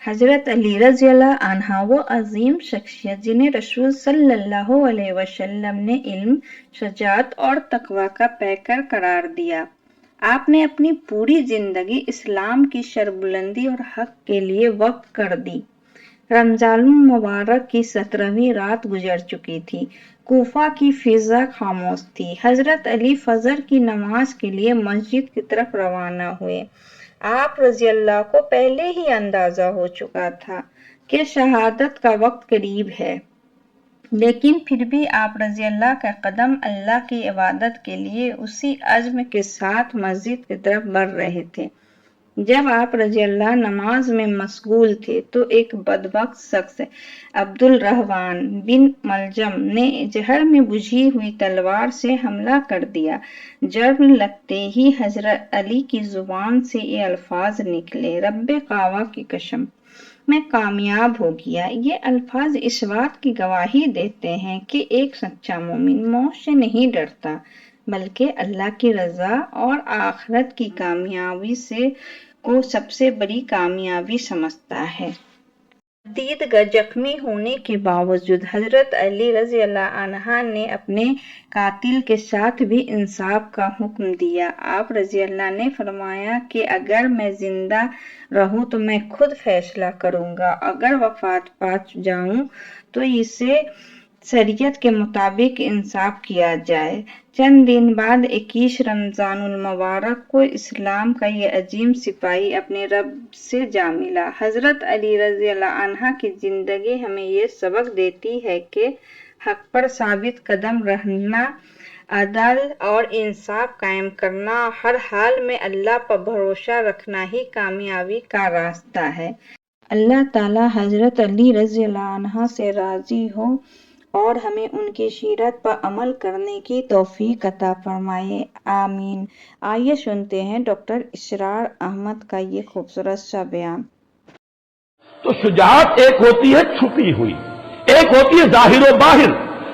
حضرت علی رضی اللہ عنہ وہ عظیم شخصیت جنہیں رسول صلی اللہ علیہ وسلم نے علم، شجاعت اور تقوی کا پیکر قرار دیا۔ آپ نے اپنی پوری زندگی اسلام کی سربلندی اور حق کے لیے وقف کر دی۔ رمضان المبارک کی 17ویں رات گزر چکی تھی۔ کوفہ کی فضا خاموش تھی۔ حضرت علی فجر کی نماز کے لیے مسجد کی طرف روانہ ہوئے۔ آپ رضی اللہ کو پہلے ہی اندازہ ہو چکا تھا کہ شہادت کا وقت قریب ہے، لیکن پھر بھی آپ رضی اللہ کا قدم اللہ کی عبادت کے لیے اسی عزم کے ساتھ مسجد کی طرف بڑھ رہے تھے۔ جب آپ رضی اللہ نماز میں مشغول تھے تو ایک بدبخت شخص عبد الرحمن بن ملجم نے جہر میں بجھی ہوئی تلوار سے حملہ کر دیا۔ ضرب لگتے ہی حضرت علی کی زبان سے یہ الفاظ نکلے، رب کعبہ کی قسم، میں کامیاب ہو گیا۔ یہ الفاظ اس بات کی گواہی دیتے ہیں کہ ایک سچا مومن موت سے نہیں ڈرتا، بلکہ اللہ کی رضا اور آخرت کی کامیابی کو سب سے بڑی کامیابی سمجھتا ہے۔ دیدگاہ زخمی ہونے کے باوجود حضرت علی رضی اللہ عنہ نے اپنے قاتل کے ساتھ بھی انصاف کا حکم دیا۔ آپ رضی اللہ نے فرمایا کہ اگر میں زندہ رہوں تو میں خود فیصلہ کروں گا، اگر وفات پا جاؤں تو اسے شریعت کے مطابق انصاف کیا جائے۔ چند دن بعد 21 رمضان المبارک کو اسلام کا یہ عظیم سپاہی اپنے رب سے جا ملا۔ حضرت علی رضی اللہ عنہ کی زندگی ہمیں یہ سبق دیتی ہے کہ حق پر ثابت قدم رہنا، عدل اور انصاف قائم کرنا، ہر حال میں اللہ پر بھروسہ رکھنا ہی کامیابی کا راستہ ہے۔ اللہ تعالی حضرت علی رضی اللہ عنہ سے راضی ہو اور ہمیں ان کی سیرت پر عمل کرنے کی توفیق عطا فرمائے، آمین۔ آئیے سنتے ہیں ڈاکٹر اسرار احمد کا یہ خوبصورت سا بیان۔ تو شجاعت ایک ہوتی ہے چھپی ہوئی، ایک ہوتی ہے ظاہر و باہر۔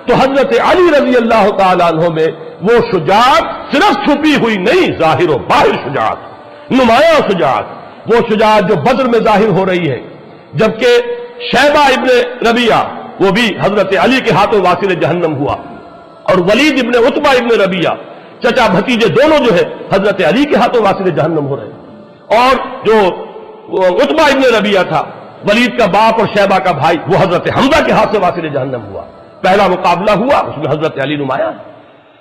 تو حضرت علی رضی اللہ تعالیٰ عنہ میں وہ شجاعت صرف چھپی ہوئی نہیں، ظاہر و باہر شجاعت، نمایاں شجاعت، وہ شجاعت جو بدر میں ظاہر ہو رہی ہے، جبکہ شیبہ ابن ربیعہ وہ بھی حضرت علی کے ہاتھوں واسل جہنم ہوا، اور ولید ابن عتبہ ابن ربیعہ چچا بھتیجے دونوں جو ہے حضرت علی کے ہاتھوں واسل جہنم ہو رہے ہیں۔ اور جو عتبہ ابن ربیعہ تھا، ولید کا باپ اور شیبہ کا بھائی، وہ حضرت حمزہ کے ہاتھ سے واسل جہنم ہوا۔ پہلا مقابلہ ہوا، اس میں حضرت علی نمایاں ہے۔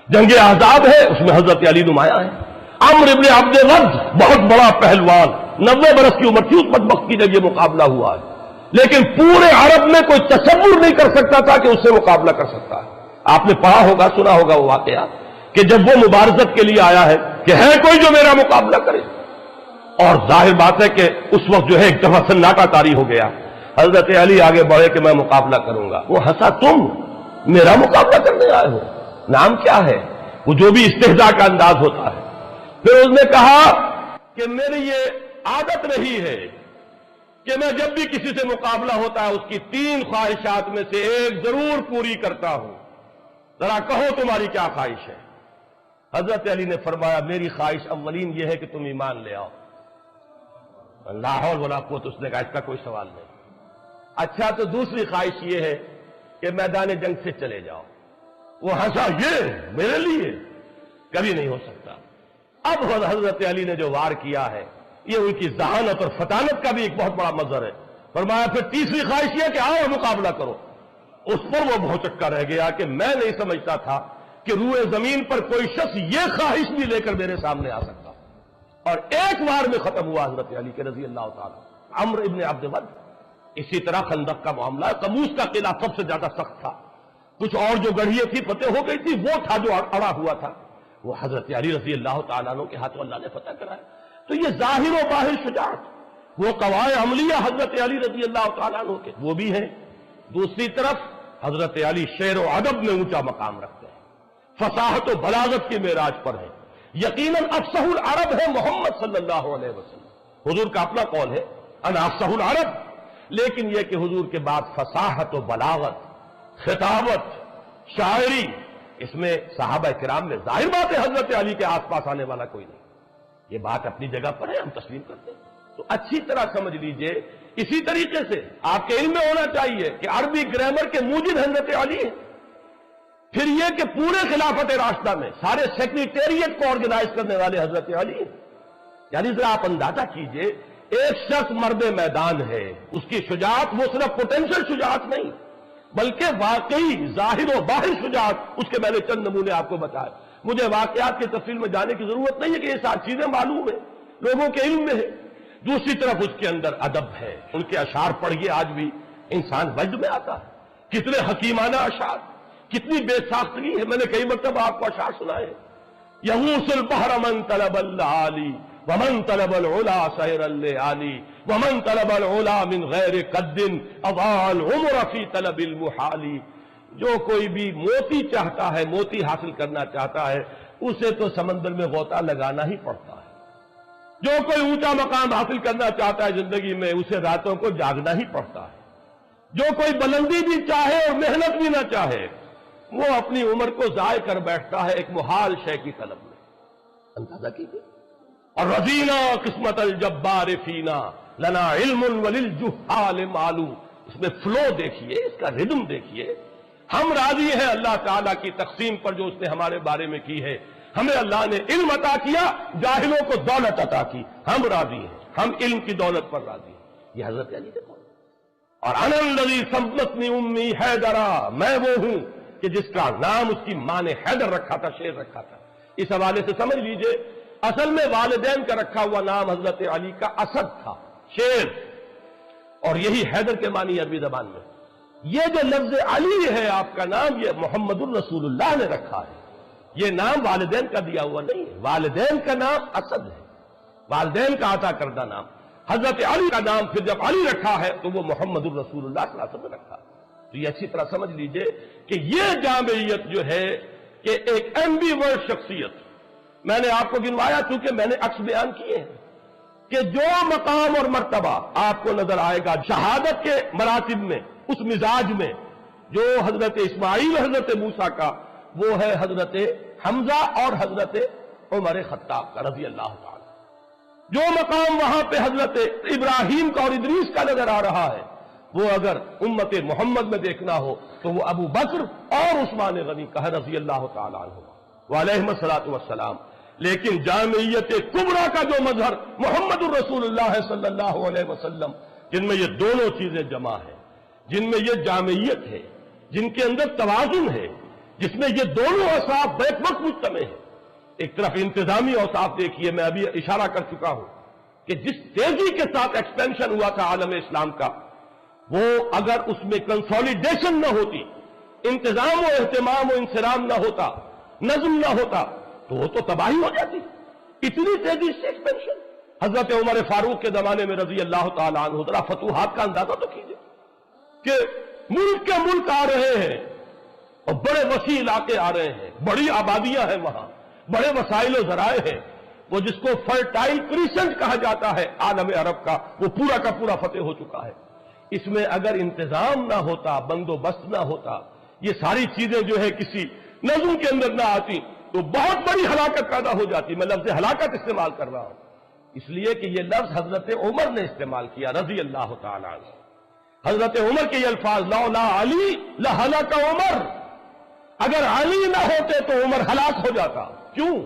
جنگ احزاب ہے، اس میں حضرت علی نمایاں ہے۔ عمرو ابن عبد ود بہت بڑا پہلوان، 90 برس کی عمر تھی اس بدبخت کی جب یہ مقابلہ ہوا ہے، لیکن پورے عرب میں کوئی تصور نہیں کر سکتا تھا کہ اس سے مقابلہ کر سکتا ہے۔ آپ نے پڑھا ہوگا، سنا ہوگا وہ واقعہ کہ جب وہ مبارزت کے لیے آیا ہے کہ ہے کوئی جو میرا مقابلہ کرے، اور ظاہر بات ہے کہ اس وقت جو ہے ایک دفعہ سناٹا طاری ہو گیا۔ حضرت علی آگے بڑھے کہ میں مقابلہ کروں گا۔ وہ ہنسا، تم میرا مقابلہ کرنے آئے ہو؟ نام کیا ہے؟ وہ جو بھی استہزاء کا انداز ہوتا ہے۔ پھر اس نے کہا کہ میری یہ عادت رہی ہے کہ میں جب بھی کسی سے مقابلہ ہوتا ہے اس کی 3 خواہشات میں سے ایک ضرور پوری کرتا ہوں، ذرا کہو تمہاری کیا خواہش ہے؟ حضرت علی نے فرمایا میری خواہش اولین یہ ہے کہ تم ایمان لے آؤ۔ لا حول ولا قوت، اس نے کہا اس کا کوئی سوال نہیں۔ اچھا تو دوسری خواہش یہ ہے کہ میدان جنگ سے چلے جاؤ۔ وہ ہنسا، یہ میرے لیے کبھی نہیں ہو سکتا۔ اب حضرت علی نے جو وار کیا ہے یہ ان کی ذہانت اور فطانت کا بھی ایک بہت بڑا مظہر ہے۔ فرمایا پھر تیسری خواہش یہ کہ آؤ مقابلہ کرو۔ اس پر وہ بہت چکا رہ گیا کہ میں نہیں سمجھتا تھا کہ روئے زمین پر کوئی شخص یہ خواہش بھی لے کر میرے سامنے آ سکتا، اور ایک وار میں ختم ہوا حضرت علی کے رضی اللہ تعالیٰ۔ عمرو ابن عبد ود، اسی طرح خندق کا معاملہ، قبوس کا قلعہ سب سے زیادہ سخت تھا، کچھ اور جو گڑھیاں تھی فتح ہو گئی تھی، وہ تھا جو اڑا ہوا تھا، وہ حضرت علی رضی اللہ تعالیٰ عنہ کے ہاتھوں اللہ نے فتح کرایا۔ تو یہ ظاہر و باہر شجاعت، وہ قواعد عملیہ حضرت علی رضی اللہ تعالیٰ عنہ کے وہ بھی ہیں۔ دوسری طرف حضرت علی شعر و ادب میں اونچا مقام رکھتے ہیں، فصاحت و بلاغت کی معراج پر ہے۔ یقیناً افصح العرب ہے محمد صلی اللہ علیہ وسلم، حضور کا اپنا قول ہے انا افصح العرب، لیکن یہ کہ حضور کے بعد فصاحت و بلاغت، خطابت، شاعری، اس میں صحابہ کرام میں ظاہر بات ہے حضرت علی کے آس پاس آنے والا کوئی نہیں، یہ بات اپنی جگہ پر ہے، ہم تسلیم کرتے ہیں۔ تو اچھی طرح سمجھ لیجئے اسی طریقے سے آپ کے علم میں ہونا چاہیے کہ عربی گرامر کے موجد حضرت علی ہیں. پھر یہ کہ پورے خلافت راشدہ میں سارے سیکریٹریٹ کو آرگنائز کرنے والے حضرت علی ہیں. یعنی ذرا آپ اندازہ کیجئے، ایک شخص مرد میدان ہے، اس کی شجاعت وہ صرف پوٹینشل شجاعت نہیں بلکہ واقعی ظاہر و باہر شجاعت، اس کے میں نے چند نمونے آپ کو بتائے. مجھے واقعات کی تفصیل میں جانے کی ضرورت نہیں ہے کہ یہ ساری چیزیں معلوم ہیں، لوگوں کے علم میں ہے. دوسری طرف اس کے اندر ادب ہے. ان کے اشعار پڑھیے، آج بھی انسان وجد میں آتا ہے. کتنے حکیمانہ اشعار، کتنی بے ساختگی ہے. میں نے کئی مرتبہ آپ کو اشعار سنائے. یغوص البحر من طلب العالی ومن طلب العلا سیر الليالي ومن طلب العلا من غیر قد اضاع العمر فی طلب المحال. جو کوئی بھی موتی چاہتا ہے، موتی حاصل کرنا چاہتا ہے، اسے تو سمندر میں غوطہ لگانا ہی پڑتا ہے. جو کوئی اونچا مقام حاصل کرنا چاہتا ہے زندگی میں، اسے راتوں کو جاگنا ہی پڑتا ہے. جو کوئی بلندی بھی چاہے اور محنت بھی نہ چاہے، وہ اپنی عمر کو ضائع کر بیٹھتا ہے ایک محال شے کی طلب میں. اندازہ کیجیے. اور رضینا قسمت الجبار فینا لنا علم وللجہال معلوم. اس میں فلو دیکھیے، اس کا ردم دیکھیے. ہم راضی ہیں اللہ تعالیٰ کی تقسیم پر جو اس نے ہمارے بارے میں کی ہے. ہمیں اللہ نے علم عطا کیا، جاہلوں کو دولت عطا کی. ہم راضی ہیں، ہم علم کی دولت پر راضی ہیں. یہ حضرت علی کے قول. اور انا الذی سمتنی امی حیدرا، میں وہ ہوں کہ جس کا نام اس کی ماں نے حیدر رکھا تھا، شیر رکھا تھا. اس حوالے سے سمجھ لیجئے اصل میں والدین کا رکھا ہوا نام حضرت علی کا اسد تھا، شیر، اور یہی حیدر کے معنی عربی زبان میں. یہ جو لفظ علی ہے آپ کا نام، یہ محمد الرسول اللہ نے رکھا ہے. یہ نام والدین کا دیا ہوا نہیں ہے. والدین کا نام اسد ہے، والدین کا عطا کردہ نام. حضرت علی کا نام پھر جب علی رکھا ہے تو وہ محمد الرسول اللہ صلی اللہ علیہ وسلم نے رکھا. تو یہ اچھی طرح سمجھ لیجئے کہ یہ جامعیت جو ہے کہ ایک ایمبی ورڈ شخصیت، میں نے آپ کو گنوایا چونکہ میں نے عکس بیان کیے ہیں کہ جو مقام اور مرتبہ آپ کو نظر آئے گا شہادت کے مراتب میں، اس مزاج میں جو حضرت اسماعیل حضرت موسیٰ کا، وہ ہے حضرت حمزہ اور حضرت عمر خطاب کا رضی اللہ تعالی. جو مقام وہاں پہ حضرت ابراہیم کا اور ادریس کا نظر آ رہا ہے، وہ اگر امت محمد میں دیکھنا ہو تو وہ ابو بکر اور عثمان غنی کا ہے رضی اللہ تعالیٰ عنہ وعلیہم الصلاۃ والسلام. لیکن جامعیت کبریٰ کا جو مظہر محمد الرسول اللہ صلی اللہ علیہ وسلم، جن میں یہ دونوں چیزیں جمع ہیں، جن میں یہ جامعیت ہے، جن کے اندر توازن ہے، جس میں یہ دونوں اوصاف بیک وقت مجتمع ہیں. ایک طرف انتظامی اوصاف دیکھیے، میں ابھی اشارہ کر چکا ہوں کہ جس تیزی کے ساتھ ایکسپینشن ہوا تھا عالم اسلام کا، وہ اگر اس میں کنسولیڈیشن نہ ہوتی، انتظام و اہتمام و انصرام نہ ہوتا، نظم نہ ہوتا، تو وہ تو تباہی ہو جاتی. اتنی تیزی سے ایکسپینشن حضرت عمر فاروق کے زمانے میں رضی اللہ تعالیٰ عنہ. ذرا فتوحات کا اندازہ تو کیجیے کہ ملک کے ملک آ رہے ہیں اور بڑے وسیع علاقے آ رہے ہیں، بڑی آبادیاں ہیں وہاں، بڑے وسائل و ذرائع ہیں. وہ جس کو فرٹائل کریسنٹ کہا جاتا ہے عالم عرب کا، وہ پورا کا پورا فتح ہو چکا ہے. اس میں اگر انتظام نہ ہوتا، بندوبست نہ ہوتا، یہ ساری چیزیں جو ہے کسی نظم کے اندر نہ آتی، تو بہت بڑی ہلاکت پیدا ہو جاتی. میں لفظ ہلاکت استعمال کر رہا ہوں اس لیے کہ یہ لفظ حضرت عمر نے استعمال کیا رضی اللہ تعالیٰ عنہ. حضرت عمر کے یہ الفاظ، لولا علی لہلک عمر، اگر علی نہ ہوتے تو عمر ہلاک ہو جاتا. کیوں؟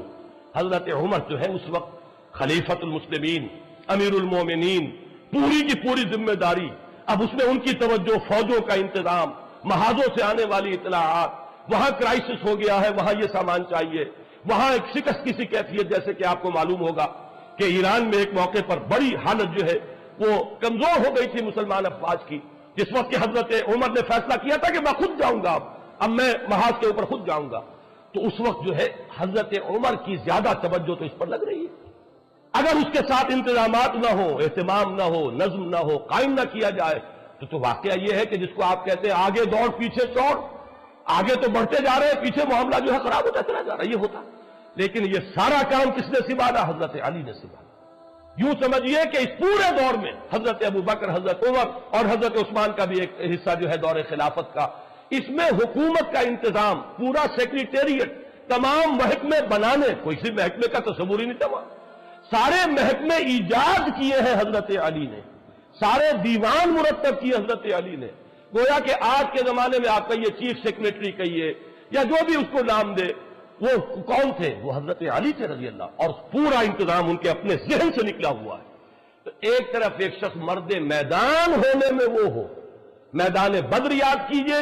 حضرت عمر جو ہے اس وقت خلیفۃ المسلمین، امیر المومنین، پوری کی پوری ذمہ داری. اب اس میں ان کی توجہ، فوجوں کا انتظام، محاذوں سے آنے والی اطلاعات، وہاں کرائسس ہو گیا ہے، وہاں یہ سامان چاہیے، وہاں ایک شکست کی سی کیفیت، جیسے کہ آپ کو معلوم ہوگا کہ ایران میں ایک موقع پر بڑی حالت جو ہے وہ کمزور ہو گئی تھی مسلمان افواج کی، جس وقت کہ حضرت عمر نے فیصلہ کیا تھا کہ میں خود جاؤں گا، اب میں محاذ کے اوپر خود جاؤں گا. تو اس وقت جو ہے حضرت عمر کی زیادہ توجہ تو اس پر لگ رہی ہے. اگر اس کے ساتھ انتظامات نہ ہو، اہتمام نہ ہو، نظم نہ ہو، قائم نہ کیا جائے تو واقعہ یہ ہے کہ جس کو آپ کہتے ہیں آگے دوڑ پیچھے چوڑ، آگے تو بڑھتے جا رہے ہیں، پیچھے معاملہ جو ہے خراب ہوتا چلا جا رہا ہے. یہ ہوتا، لیکن یہ سارا کام کس نے سنبھالا؟ حضرت علی نے سنبھالا. یوں سمجھیے کہ اس پورے دور میں حضرت ابو بکر، حضرت عمر اور حضرت عثمان کا بھی ایک حصہ جو ہے دور خلافت کا، اس میں حکومت کا انتظام، پورا سیکریٹریٹ، تمام محکمے بنانے، کوئی سی محکمے کا تصور ہی نہیں تھا. سارے محکمے ایجاد کیے ہیں حضرت علی نے، سارے دیوان مرتب کیے حضرت علی نے. گویا کہ آج کے زمانے میں آپ کہیے چیف سیکریٹری کہیے یا جو بھی اس کو نام دے، وہ کون تھے؟ وہ حضرت علی تھے رضی اللہ، اور پورا انتظام ان کے اپنے ذہن سے نکلا ہوا ہے. تو ایک طرف ایک شخص مرد میدان ہونے میں وہ ہو، میدان بدر یاد کیجئے،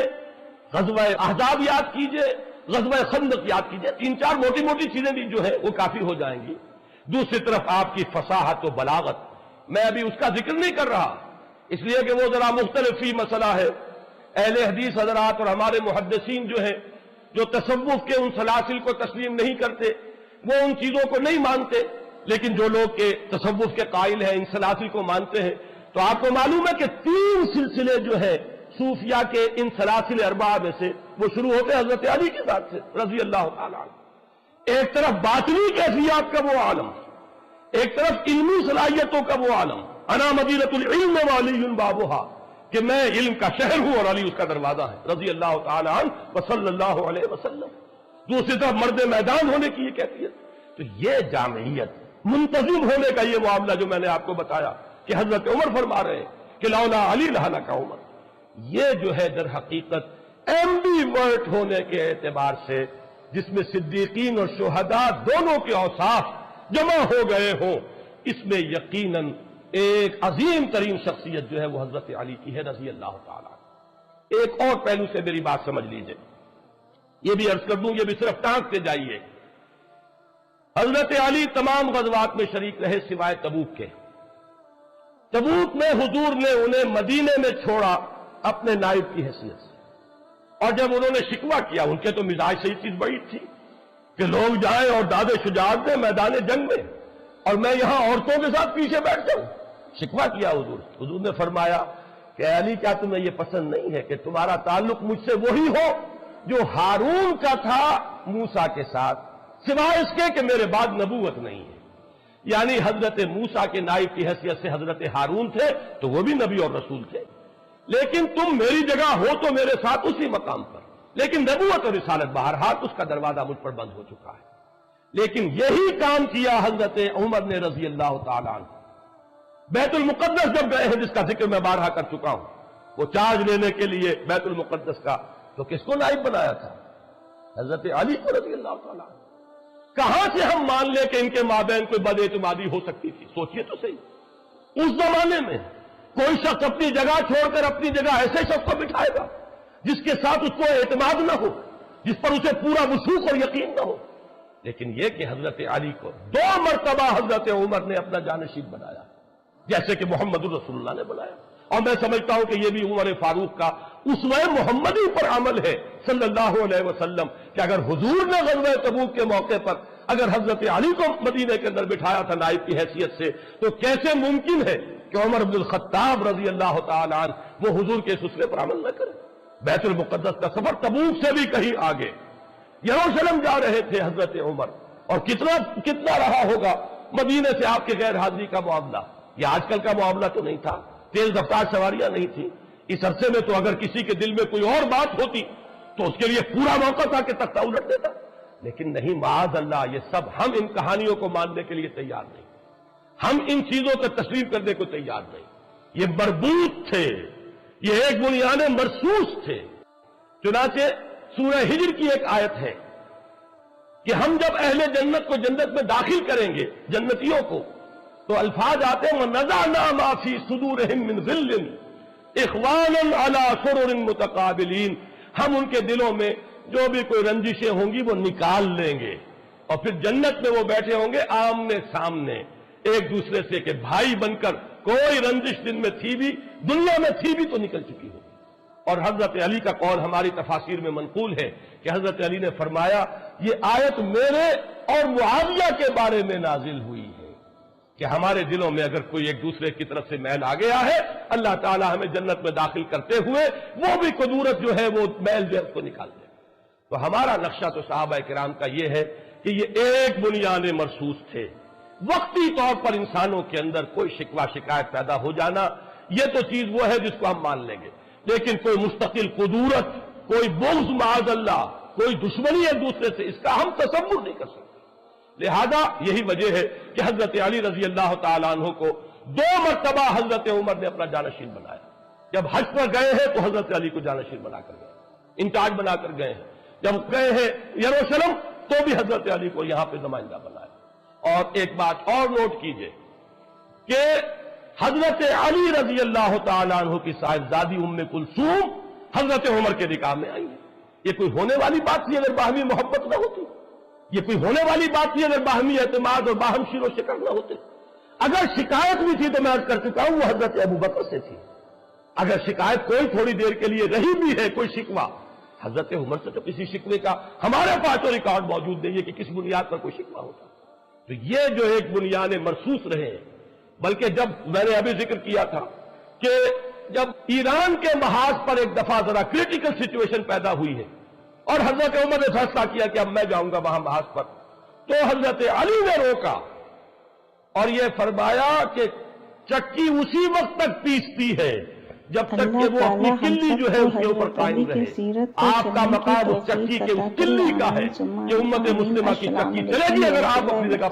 غزوہ احزاب یاد کیجئے، غزوہ خندق یاد کیجئے، 3-4 موٹی موٹی چیزیں بھی جو ہے وہ کافی ہو جائیں گی. دوسری طرف آپ کی فصاحت و بلاغت، میں ابھی اس کا ذکر نہیں کر رہا اس لیے کہ وہ ذرا مختلف فی مسئلہ ہے. اہل حدیث حضرات اور ہمارے محدثین جو ہیں، جو تصوف کے ان سلاسل کو تسلیم نہیں کرتے، وہ ان چیزوں کو نہیں مانتے، لیکن جو لوگ کے تصوف کے قائل ہیں، ان سلاسل کو مانتے ہیں، تو آپ کو معلوم ہے کہ 3 سلسلے جو ہے صوفیہ کے ان سلاسل اربعہ میں سے وہ شروع ہوتے ہیں حضرت علی کے ذات سے رضی اللہ تعالیٰ عنہ. ایک طرف باطنی کیفیات کا وہ عالم، ایک طرف علمی صلاحیتوں کا وہ عالم، انا مدینۃ العلم وعلی بابھا، کہ میں علم کا شہر ہوں اور علی اس کا دروازہ ہے رضی اللہ تعالیٰ عنہ وصلی اللہ علیہ وسلم. دوسری طرف مرد میدان ہونے کی یہ کیفیت. تو یہ جامعیت، منتظم ہونے کا یہ معاملہ جو میں نے آپ کو بتایا کہ حضرت عمر فرما رہے ہیں کہ لولا علی لہلک عمر، یہ جو ہے در حقیقت ایمبی ورٹ ہونے کے اعتبار سے، جس میں صدیقین اور شہداء دونوں کے اوصاف جمع ہو گئے ہوں، اس میں یقیناً ایک عظیم ترین شخصیت جو ہے وہ حضرت علی کی ہے رضی اللہ تعالیٰ. ایک اور پہلو سے میری بات سمجھ لیجئے، یہ بھی عرض کر دوں، یہ بھی صرف ٹانکتے جائیے. حضرت علی تمام غزوات میں شریک رہے سوائے تبوک کے. تبوک میں حضور نے انہیں مدینے میں چھوڑا اپنے نائب کی حیثیت سے، اور جب انہوں نے شکوہ کیا، ان کے تو مزاج سے یہ چیز بڑی تھی کہ لوگ جائیں اور داد شجاعت دیں میدان جنگ میں، اور میں یہاں عورتوں کے ساتھ پیچھے بیٹھ جاؤں. شکوہ کیا حضور نے فرمایا کہ علی کیا تمہیں یہ پسند نہیں ہے کہ تمہارا تعلق مجھ سے وہی ہو جو ہارون کا تھا موسیٰ کے ساتھ، سوائے اس کے کہ میرے بعد نبوت نہیں ہے. یعنی حضرت موسیٰ کے نائب کی حیثیت سے حضرت ہارون تھے تو وہ بھی نبی اور رسول تھے، لیکن تم میری جگہ ہو تو میرے ساتھ اسی مقام پر، لیکن نبوت اور رسالت بہرحال اس کا دروازہ مجھ پر بند ہو چکا ہے. لیکن یہی کام کیا حضرت عمر نے رضی اللہ تعالیٰ عنہ. بیت المقدس جب گئے ہیں، جس کا ذکر میں بارہا کر چکا ہوں، وہ چارج لینے کے لیے بیت المقدس کا، تو کس کو نائب بنایا تھا؟ حضرت علی کو رضی اللہ تعالیٰ عنہ. کہاں سے ہم مان لیں کہ ان کے مابین کوئی بد اعتمادی ہو سکتی تھی؟ سوچئے تو صحیح. اس زمانے میں کوئی شخص اپنی جگہ چھوڑ کر اپنی جگہ ایسے شخص کو بٹھائے گا جس کے ساتھ اس کو اعتماد نہ ہو، جس پر اسے پورا وثوق اور یقین نہ ہو. لیکن یہ کہ حضرت علی کو 2 مرتبہ حضرت عمر نے اپنا جانشین بنایا، جیسے کہ محمد الرسول اللہ نے بنایا. اور میں سمجھتا ہوں کہ یہ بھی عمر فاروق کا اسوہ محمدی پر عمل ہے صلی اللہ علیہ وسلم، کہ اگر حضور نے غزوہ تبوک کے موقع پر اگر حضرت علی کو مدینے کے اندر بٹھایا تھا نائب کی حیثیت سے، تو کیسے ممکن ہے کہ عمر بن الخطاب رضی اللہ تعالیٰ عنہ وہ حضور کے اس اسوے پر عمل نہ کرے. بیت المقدس کا سفر تبوک سے بھی کہیں آگے، یروشلم جا رہے تھے حضرت عمر، اور کتنا رہا ہوگا مدینے سے آپ کے غیر حاضری کا معاملہ. یہ آج کل کا معاملہ تو نہیں تھا، تیز رفتار سواریاں نہیں تھی. اس عرصے میں تو اگر کسی کے دل میں کوئی اور بات ہوتی تو اس کے لیے پورا موقع تھا کہ تختہ الٹ دیتا. لیکن نہیں، معاذ اللہ، یہ سب ہم ان کہانیوں کو ماننے کے لیے تیار نہیں، ہم ان چیزوں کو تسلیم کرنے کو تیار نہیں. یہ مربوط تھے، یہ ایک بنیاد مرصوص تھے. چنانچہ سورہ ہجر کی ایک آیت ہے کہ ہم جب اہل جنت کو جنت میں داخل کریں گے، جنتیوں کو، تو الفاظ آتے ہیں وَنَزَعْنَا مَا فِي صُدُورِهِم مِّن غِلٍّ إِخْوَانًا عَلَىٰ سُرُرٍ مُتَقَابِلِينَ. ہم ان کے دلوں میں جو بھی کوئی رنجشیں ہوں گی وہ نکال لیں گے، اور پھر جنت میں وہ بیٹھے ہوں گے آمنے سامنے ایک دوسرے سے، کہ بھائی بن کر کوئی رنجش دن میں تھی بھی، دنیا میں تھی بھی تو نکل چکی ہوگی. اور حضرت علی کا قول ہماری تفاسیر میں منقول ہے کہ حضرت علی نے فرمایا یہ آیت میرے اور معاویہ کے بارے میں نازل ہوئی ہے کہ ہمارے دلوں میں اگر کوئی ایک دوسرے کی طرف سے میل آ گیا ہے، اللہ تعالی ہمیں جنت میں داخل کرتے ہوئے وہ بھی قدورت جو ہے وہ میل جو ہے اس کو نکال دے. تو ہمارا نقشہ تو صحابہ کرام کا یہ ہے کہ یہ ایک بنیاد مرصوص تھے. وقتی طور پر انسانوں کے اندر کوئی شکوہ شکایت پیدا ہو جانا، یہ تو چیز وہ ہے جس کو ہم مان لیں گے، لیکن کوئی مستقل قدورت، کوئی بغض معاذ اللہ، کوئی دشمنی ایک دوسرے سے، اس کا ہم تصور نہیں کر سکتے. لہذا یہی وجہ ہے کہ حضرت علی رضی اللہ تعالیٰ عنہ کو 2 مرتبہ حضرت عمر نے اپنا جانشین بنایا. جب حج پر گئے ہیں تو حضرت علی کو جانشین بنا کر گئے, انچارج بنا کر گئے ہیں. جب گئے ہیں یروشلم تو بھی حضرت علی کو یہاں پہ نمائندہ بنایا. اور ایک بات اور نوٹ کیجئے کہ حضرت علی رضی اللہ تعالیٰ عنہ کی صاحبزادی ام کلثوم حضرت عمر کے نکاح میں آئی ہے. یہ کوئی ہونے والی بات تھی اگر باہمی محبت نہ ہوتی؟ یہ کوئی ہونے والی بات تھی اگر باہمی اعتماد اور باہم شیر و شکر نہ ہوتے؟ اگر شکایت بھی تھی تو میں عرض کر چکا ہوں وہ حضرت ابوبکر سے تھی. اگر شکایت کوئی تھوڑی دیر کے لیے رہی بھی ہے, کوئی شکوہ, حضرت عمر سے تو کسی شکوے کا ہمارے پاس تو ریکارڈ موجود نہیں ہے کہ کس بنیاد پر کوئی شکوہ ہوتا. تو یہ جو ایک بنیاد مرصوص رہے ہیں. بلکہ جب میں نے ابھی ذکر کیا تھا کہ جب ایران کے محاذ پر ایک دفعہ ذرا کریٹیکل سچویشن پیدا ہوئی ہے اور حضرت عمر نے فیصلہ کیا کہ اب میں جاؤں گا وہاں محاذ پر, تو حضرت علی نے روکا اور یہ فرمایا کہ چکی اسی وقت تک پیستی ہے جب تک کہ وہ اپنی کلی جو ہے اس کے اوپر قائم رہے. آپ کا مقام اس چکی کے اس کلی کا ہے کہ امت مسلمہ کی چکی چلے گی اگر آپ اپنی جگہ